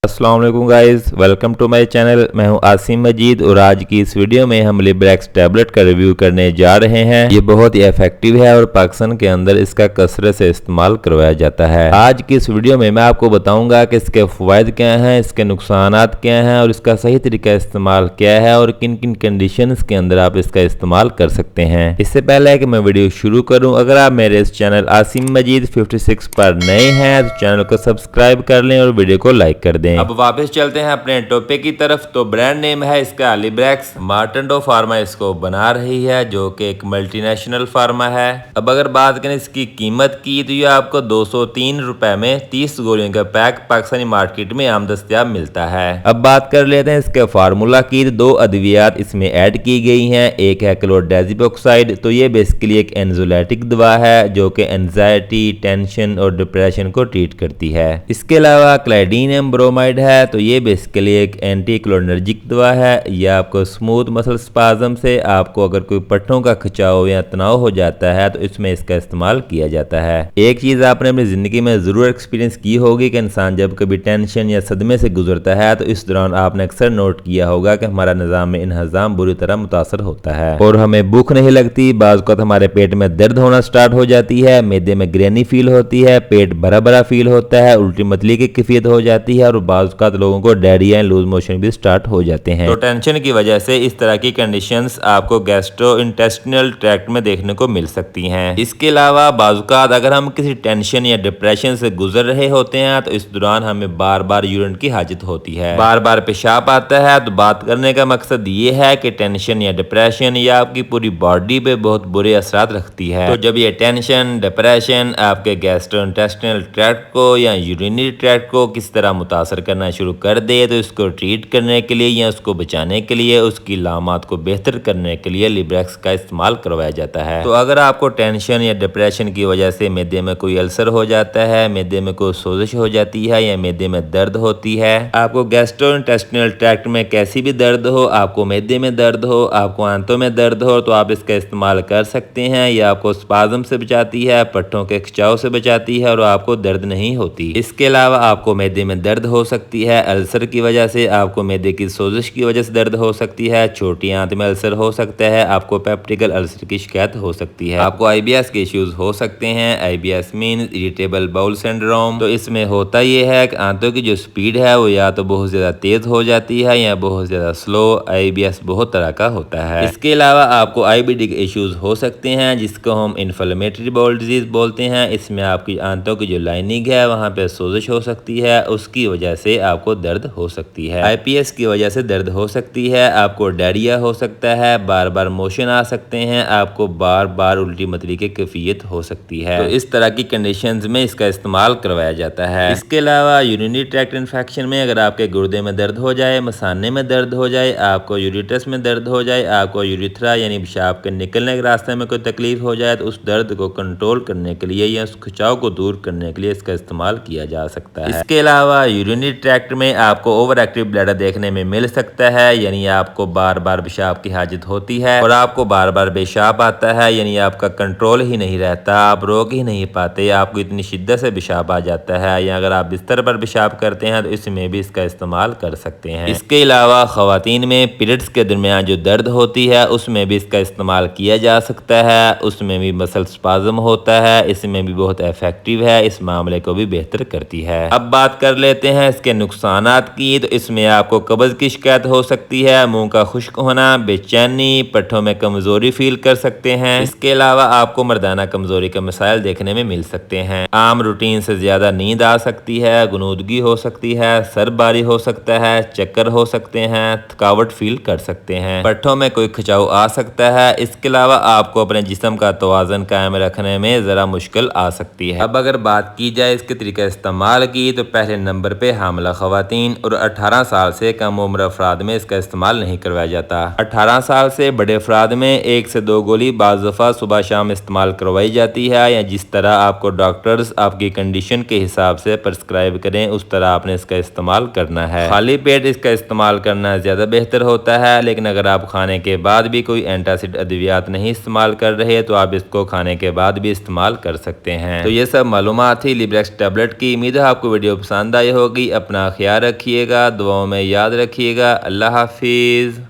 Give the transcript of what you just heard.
अस्सलाम वालेकुम guys, welcome to my channel. मैं हूं आसिम मजीद और आज की इस वीडियो में हम लिब्रेक्स टैबलेट का रिव्यू करने जा रहे हैं। ये बहुत ही इफेक्टिव है और पाकिस्तान के अंदर इसका कसरत से इस्तेमाल करवाया जाता है। आज की इस वीडियो में मैं आपको बताऊंगा कि इसके फ़वाइद क्या हैं, इसके नुकसानात क्या हैं और इसका सही तरीका इस्तेमाल क्या है और किन किन कंडीशंस के अंदर आप इसका इस्तेमाल कर सकते हैं। इससे पहले कि मैं वीडियो शुरू करूँ, अगर आप मेरे इस चैनल आसिम मजीद 56 पर नए हैं तो चैनल को सब्सक्राइब कर लें और वीडियो को लाइक कर दें। अब वापस चलते हैं अपने टॉपिक की तरफ। तो ब्रांड नेम है इसका लिब्रेक्स। मार्टेंडो फार्मा इसको बना रही है जो कि एक मल्टीनेशनल फार्मा है। अब अगर बात करें इसकी कीमत की तो ये आपको 203 रुपए में 30 गोलियों का पैक पाकिस्तानी मार्केट में आम दस्तयाब मिलता है। अब बात कर लेते हैं इसके फार्मूला की। दो अद्वियात इसमें ऐड की गई हैं। एक है क्लोरडाइजिपोक्साइड, तो ये बेसिकली एक एंजाइटिक दवा है जो कि एंजाइटी, टेंशन और डिप्रेशन को ट्रीट करती है। इसके अलावा क्लाइडीनियम ब्रोमाइड है, तो ये बेसिकली एक एंटी क्लोनर्जिक दवा है। यह आपको स्मूथ मसल स्पाज्म से आपको अगर कोई पट्टों का खिंचाव या तनाव हो जाता है तो इसमें इसका इस्तेमाल किया जाता है। एक चीज आपने अपनी जिंदगी में जरूर एक्सपीरियंस की होगी कि इंसान जब कभी टेंशन या सदमे से गुजरता है तो इस दौरान आपने अक्सर नोट किया होगा कि हमारा निजाम इन्हजाम बुरी तरह मुतासर होता है और हमें भूख नहीं लगती। बाज़ वक़्त हमारे पेट में दर्द होना स्टार्ट हो जाती है, मैदे में ग्रेनी फील होती है, पेट भरा भरा फील होता है, उल्टी मतली की कैफियत हो जाती है और बाज़ वक़्त लोगों को डायरिया लूज मोशन भी स्टार्ट हो जाते हैं। तो टेंशन की वजह से इस तरह की कंडीशंस आपको गैस्ट्रोइंटेस्टिनल ट्रैक्ट में देखने को मिल सकती हैं। इसके अलावा बाज़-औक़ात अगर हम किसी टेंशन या डिप्रेशन से गुजर रहे होते हैं तो इस दौरान हमें बार बार यूरिन की हाजत होती है, बार बार पेशाब आता है। तो बात करने का मकसद ये है कि टेंशन या डिप्रेशन या आपकी पूरी बॉडी पे बहुत बुरे असरात रखती है। तो जब ये टेंशन, डिप्रेशन आपके गैस्ट्रोइंटेस्टिनल ट्रैक्ट को या यूरिनरी ट्रैक्ट को किस तरह मुतासर करना शुरू कर दे तो इसको ट्रीट करने के लिए या उसको बचाने के लिए, उसकी लामात को बेहतर करने के लिए लिब्रेक्स का इस्तेमाल करवाया जाता है। तो अगर आपको टेंशन या डिप्रेशन की वजह से मैदे में कोई अल्सर हो जाता है, मैदे में कोई सोजिश हो जाती है या मैदे में दर्द होती है, आपको गैस्ट्रोइंटेस्टिनल ट्रैक्ट में कैसी भी दर्द हो, आपको मैदे में दर्द हो, आपको आंतों में दर्द हो, तो आप इसका इस्तेमाल कर सकते हैं। यह आपको स्पाज्म से बचाती है, पट्टों के खिंचाव से बचाती है और आपको दर्द नहीं होती। इसके अलावा आपको मैदे में दर्द हो सकती है, अल्सर की वजह से आपको मैदे की सोजिश की वजह से दर्द हो सकती है, छोटी आंत में अल्सर हो सकता है, आपको पेप्टिकल अल्सर की शिकायत हो सकती है, आपको आईबीएस के इश्यूज हो सकते हैं। IBS means irritable bowel syndrome. तो इसमें होता यह है कि आंतों की जो स्पीड है वो या तो बहुत ज्यादा तेज हो जाती है या बहुत ज्यादा स्लो। आईबीएस बहुत तरह का होता है। इसके अलावा आपको आईबीडी के इश्यूज हो सकते हैं जिसको हम इन्फ्लेमेटरी बाउल डिजीज बोलते हैं। इसमें आपकी आंतों की जो लाइनिंग है वहाँ पे सोजिश हो सकती है, उसकी वजह से आपको दर्द हो सकती है। आईपीएस की वजह से दर्द हो सकती है, आपको डायरिया हो सकता है, बार बार मोशन आ सकते हैं, आपको बार बार उल्टी मतली की कैफियत हो सकती है। तो इस तरह की कंडीशंस में इसका इस्तेमाल करवाया जाता है। इसके अलावा यूरिनरी ट्रैक्ट इन्फेक्शन में अगर आपके गुर्दे में दर्द हो जाए, मसाने में दर्द हो जाए, आपको यूरिटस में दर्द हो जाए, आपको यूरिथ्रा यानी पेशाब के निकलने के रास्ते में कोई तकलीफ हो जाए तो उस दर्द को कंट्रोल करने के लिए या उस खिंचाव को दूर करने के लिए इसका इस्तेमाल किया जा सकता है। इसके अलावा यूरिनरी ट्रैक्ट में आपको ओवर एक्टिव ब्लैडर देखने में मिल सकता है, यानी आपको बार बार पेशाब की हाजत होती है और आपको बार बार पेशाब आता है, यानी आपका कंट्रोल ही नहीं रहता, आप रोक ही नहीं पाते, आपको इतनी शिद्दत से पेशाब आ जाता है, या अगर आप बिस्तर पर पेशाब करते हैं तो इसमें भी इसका इस्तेमाल कर सकते हैं। इसके अलावा खवातीन में पीरियड्स के दरमियान जो दर्द होती है उसमें भी इसका इस्तेमाल किया जा सकता है, उसमें भी मसल स्पाज्म होता है, इसमें भी बहुत इफेक्टिव है, इस मामले को भी बेहतर करती है। अब बात कर लेते हैं इसके नुकसानात की। तो इसमें आपको कब्ज की शिकायत हो सकती है, मुंह का खुश्क होना, बेचैनी, पट्टों में कमजोरी फील कर सकते हैं। इसके अलावा आपको मर्दाना कमजोरी के मसाइल देखने में मिल सकते हैं। आम रूटीन से ज्यादा नींद आ सकती है, गुनूदगी हो सकती है, सर भारी हो सकता है, चक्कर हो सकते हैं, थकावट फील कर सकते हैं, पट्टों में कोई खिंचाव आ सकता है। इसके अलावा आपको अपने जिस्म का तवाज़ुन कायम रखने में जरा मुश्किल आ सकती है। अब अगर बात की जाए इसके तरीके इस्तेमाल की तो पहले नंबर पे हामिला खवातीन और 18 साल से कम उम्र अफराद में इसका इस्तेमाल नहीं करवाया जाता। 18 साल से बड़े अफराद में 1 से 2 गोली बाज़ दफ़ा सुबह शाम इस्तेमाल करवाई जाती है, या जिस तरह आपको डॉक्टर्स आपकी कंडीशन के हिसाब से प्रिस्क्राइब करें उस तरह आपने इसका इस्तेमाल करना है। खाली पेट इसका इस्तेमाल करना ज़्यादा बेहतर होता है, लेकिन अगर आप खाने के बाद भी कोई एंटासिड अद्वियात नहीं इस्तेमाल कर रहे तो आप इसको खाने के बाद भी इस्तेमाल कर सकते हैं। तो ये सब मालूमात थी लिब्रेक्स टैबलेट की। उम्मीद है आपको वीडियो पसंद आई होगी। اپنا خیال رکھیے گا، دعاؤں میں یاد رکھیے گا۔ اللہ حافظ۔